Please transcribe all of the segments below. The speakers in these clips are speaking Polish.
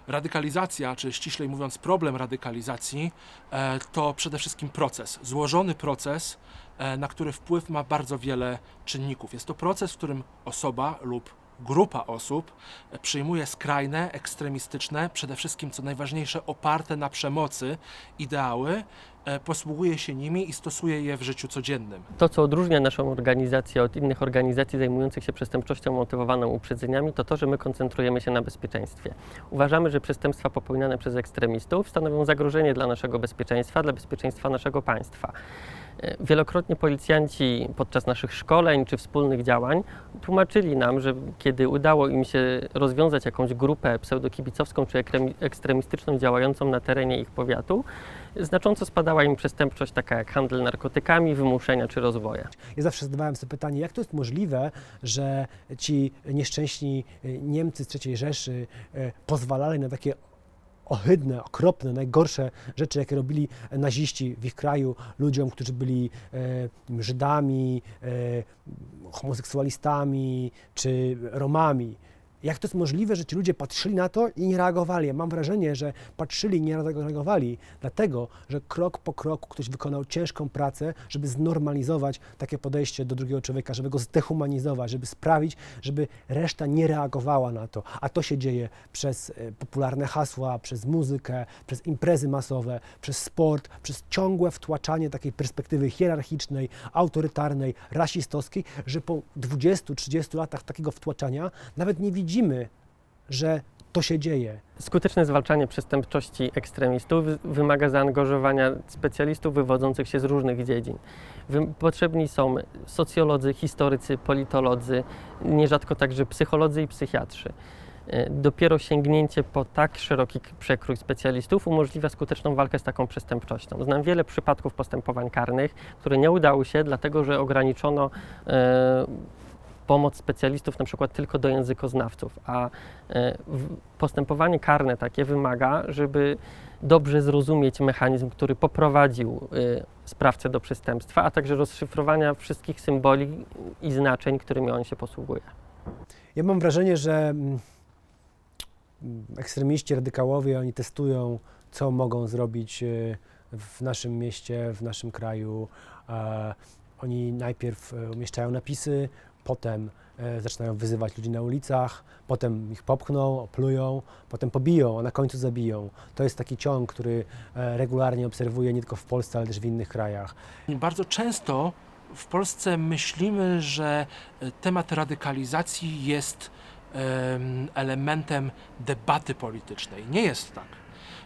Radykalizacja, czy ściślej mówiąc problem radykalizacji, to przede wszystkim proces, złożony proces, na który wpływ ma bardzo wiele czynników. Jest to proces, w którym osoba lub grupa osób przyjmuje skrajne, ekstremistyczne, przede wszystkim, co najważniejsze, oparte na przemocy ideały, posługuje się nimi i stosuje je w życiu codziennym. To, co odróżnia naszą organizację od innych organizacji zajmujących się przestępczością motywowaną uprzedzeniami, to to, że my koncentrujemy się na bezpieczeństwie. Uważamy, że przestępstwa popełniane przez ekstremistów stanowią zagrożenie dla naszego bezpieczeństwa, dla bezpieczeństwa naszego państwa. Wielokrotnie policjanci podczas naszych szkoleń czy wspólnych działań tłumaczyli nam, że kiedy udało im się rozwiązać jakąś grupę pseudokibicowską czy ekstremistyczną działającą na terenie ich powiatu, znacząco spadała im przestępczość taka jak handel narkotykami, wymuszenia czy rozwoje. Ja zawsze zadawałem sobie pytanie, jak to jest możliwe, że ci nieszczęśni Niemcy z III Rzeszy pozwalali na takie ohydne, okropne, najgorsze rzeczy, jakie robili naziści w ich kraju ludziom, którzy byli Żydami, homoseksualistami czy Romami. Jak to jest możliwe, że ci ludzie patrzyli na to i nie reagowali? Ja mam wrażenie, że patrzyli i nie reagowali, dlatego, że krok po kroku ktoś wykonał ciężką pracę, żeby znormalizować takie podejście do drugiego człowieka, żeby go zdehumanizować, żeby sprawić, żeby reszta nie reagowała na to. A to się dzieje przez popularne hasła, przez muzykę, przez imprezy masowe, przez sport, przez ciągłe wtłaczanie takiej perspektywy hierarchicznej, autorytarnej, rasistowskiej, że po 20-30 latach takiego wtłaczania nawet nie widzimy, że to się dzieje. Skuteczne zwalczanie przestępczości ekstremistów wymaga zaangażowania specjalistów wywodzących się z różnych dziedzin. Potrzebni są socjolodzy, historycy, politolodzy, nierzadko także psycholodzy i psychiatrzy. Dopiero sięgnięcie po tak szeroki przekrój specjalistów umożliwia skuteczną walkę z taką przestępczością. Znam wiele przypadków postępowań karnych, które nie udały się, dlatego że ograniczono pomoc specjalistów na przykład tylko do językoznawców, a postępowanie karne takie wymaga, żeby dobrze zrozumieć mechanizm, który poprowadził sprawcę do przestępstwa, a także rozszyfrowania wszystkich symboli i znaczeń, którymi on się posługuje. Ja mam wrażenie, że ekstremiści, radykałowie, oni testują, co mogą zrobić w naszym mieście, w naszym kraju. Oni najpierw umieszczają napisy, potem zaczynają wyzywać ludzi na ulicach, potem ich popchną, oplują, potem pobiją, a na końcu zabiją. To jest taki ciąg, który regularnie obserwuję nie tylko w Polsce, ale też w innych krajach. Bardzo często w Polsce myślimy, że temat radykalizacji jest elementem debaty politycznej. Nie jest tak.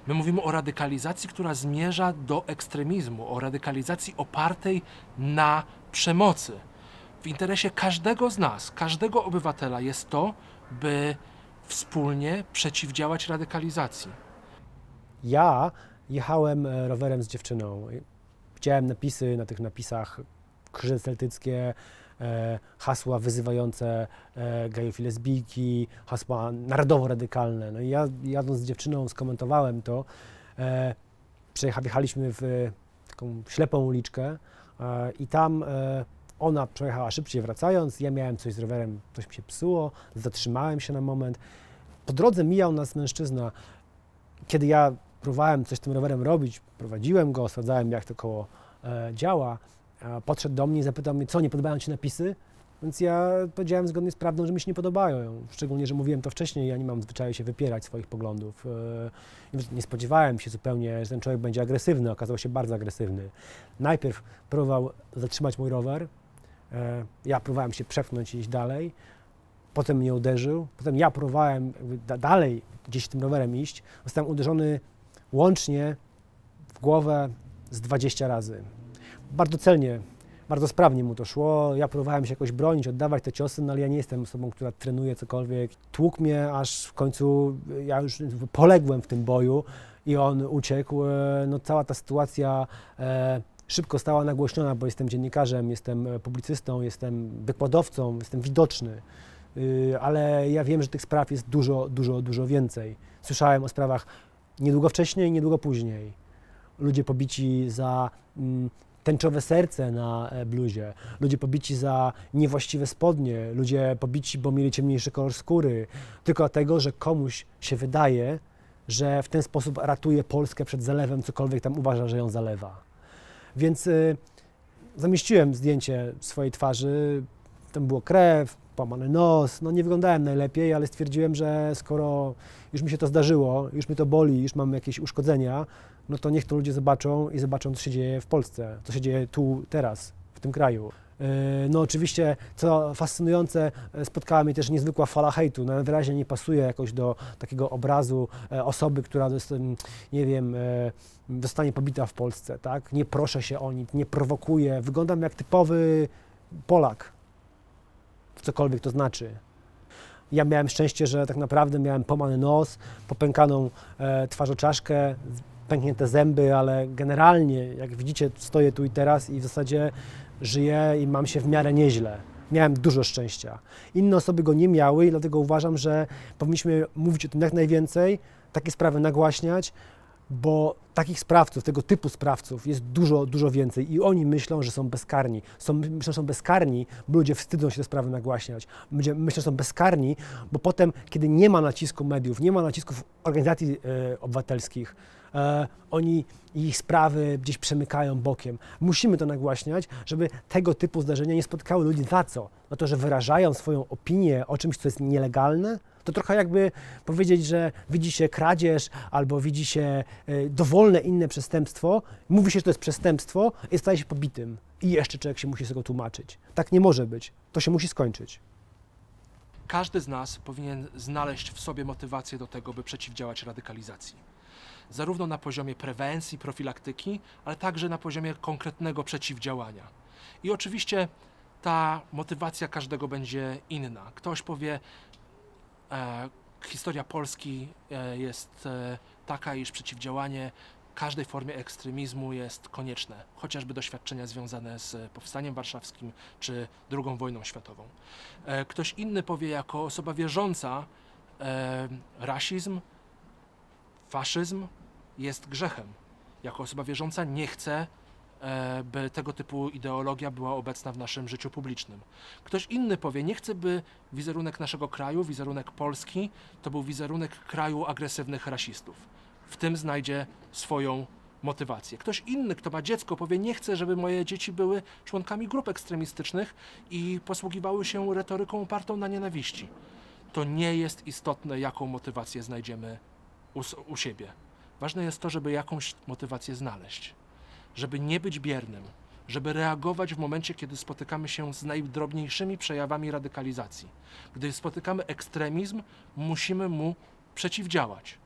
My mówimy o radykalizacji, która zmierza do ekstremizmu, o radykalizacji opartej na przemocy. W interesie każdego z nas, każdego obywatela jest to, by wspólnie przeciwdziałać radykalizacji. Ja jechałem rowerem z dziewczyną. Widziałem napisy, na tych napisach krzyże celtyckie, hasła wyzywające gejów i lesbijki, hasła narodowo-radykalne. No i ja jadąc z dziewczyną skomentowałem to. Jechaliśmy w taką ślepą uliczkę i tam ona przejechała szybciej wracając, ja miałem coś z rowerem, coś mi się psuło, zatrzymałem się na moment. Po drodze mijał nas mężczyzna. Kiedy ja próbowałem coś z tym rowerem robić, prowadziłem go, sprawdzałem jak to koło działa, podszedł do mnie i zapytał mnie, co, nie podobają ci napisy? Więc ja powiedziałem zgodnie z prawdą, że mi się nie podobają. Szczególnie, że mówiłem to wcześniej, ja nie mam zwyczaju się wypierać swoich poglądów. Nie spodziewałem się zupełnie, że ten człowiek będzie agresywny, okazał się bardzo agresywny. Najpierw próbował zatrzymać mój rower, ja próbowałem się przepchnąć i iść dalej, potem mnie uderzył, potem ja próbowałem dalej gdzieś tym rowerem iść, zostałem uderzony łącznie w głowę z 20 razy. Bardzo celnie, bardzo sprawnie mu to szło, ja próbowałem się jakoś bronić, oddawać te ciosy, no ale ja nie jestem osobą, która trenuje cokolwiek. Tłukł mnie, aż w końcu ja już poległem w tym boju i on uciekł. No cała ta sytuacja szybko stała nagłośniona, bo jestem dziennikarzem, jestem publicystą, jestem wykładowcą, jestem widoczny, ale ja wiem, że tych spraw jest dużo więcej. Słyszałem o sprawach niedługo wcześniej, niedługo później. Ludzie pobici za tęczowe serce na bluzie, ludzie pobici za niewłaściwe spodnie, ludzie pobici, bo mieli ciemniejszy kolor skóry, tylko dlatego, że komuś się wydaje, że w ten sposób ratuje Polskę przed zalewem, cokolwiek tam uważa, że ją zalewa. Więc zamieściłem zdjęcie swojej twarzy, tam było krew, połamany nos, no nie wyglądałem najlepiej, ale stwierdziłem, że skoro już mi się to zdarzyło, już mnie to boli, już mam jakieś uszkodzenia, no to niech to ludzie zobaczą i zobaczą, co się dzieje w Polsce, co się dzieje tu, teraz, w tym kraju. No oczywiście, co fascynujące, spotkała mnie też niezwykła fala hejtu. No, wyraźnie nie pasuje jakoś do takiego obrazu osoby, która, nie wiem, zostanie pobita w Polsce, tak? Nie proszę się o nic, nie prowokuję. Wyglądam jak typowy Polak, cokolwiek to znaczy. Ja miałem szczęście, że tak naprawdę miałem połamany nos, popękaną twarzoczaszkę, pęknięte zęby, ale generalnie, jak widzicie, stoję tu i teraz i w zasadzie żyję i mam się w miarę nieźle. Miałem dużo szczęścia. Inne osoby go nie miały i dlatego uważam, że powinniśmy mówić o tym jak najwięcej, takie sprawy nagłaśniać, bo takich sprawców, tego typu sprawców jest dużo, dużo więcej i oni myślą, że są bezkarni. Myślą, że są bezkarni, bo ludzie wstydzą się te sprawy nagłaśniać. Ludzie myślą, że są bezkarni, bo potem, kiedy nie ma nacisku mediów, nie ma nacisków organizacji obywatelskich, oni ich sprawy gdzieś przemykają bokiem. Musimy to nagłaśniać, żeby tego typu zdarzenia nie spotkały ludzi za co? No to, że wyrażają swoją opinię o czymś, co jest nielegalne? To trochę jakby powiedzieć, że widzi się kradzież albo widzi się dowolne inne przestępstwo, mówi się, że to jest przestępstwo i staje się pobitym. I jeszcze człowiek się musi z tego tłumaczyć. Tak nie może być. To się musi skończyć. Każdy z nas powinien znaleźć w sobie motywację do tego, by przeciwdziałać radykalizacji. Zarówno na poziomie prewencji, profilaktyki, ale także na poziomie konkretnego przeciwdziałania. I oczywiście ta motywacja każdego będzie inna. Ktoś powie, historia Polski jest taka, iż przeciwdziałanie każdej formie ekstremizmu jest konieczne, chociażby doświadczenia związane z Powstaniem Warszawskim czy II wojną światową. Ktoś inny powie, jako osoba wierząca, rasizm, faszyzm jest grzechem. Jako osoba wierząca nie chcę, by tego typu ideologia była obecna w naszym życiu publicznym. Ktoś inny powie, nie chcę, by wizerunek naszego kraju, wizerunek Polski, to był wizerunek kraju agresywnych rasistów. W tym znajdzie swoją motywację. Ktoś inny, kto ma dziecko, powie, nie chcę, żeby moje dzieci były członkami grup ekstremistycznych i posługiwały się retoryką opartą na nienawiści. To nie jest istotne, jaką motywację znajdziemy u siebie. Ważne jest to, żeby jakąś motywację znaleźć, żeby nie być biernym, żeby reagować w momencie, kiedy spotykamy się z najdrobniejszymi przejawami radykalizacji. Gdy spotykamy ekstremizm, musimy mu przeciwdziałać.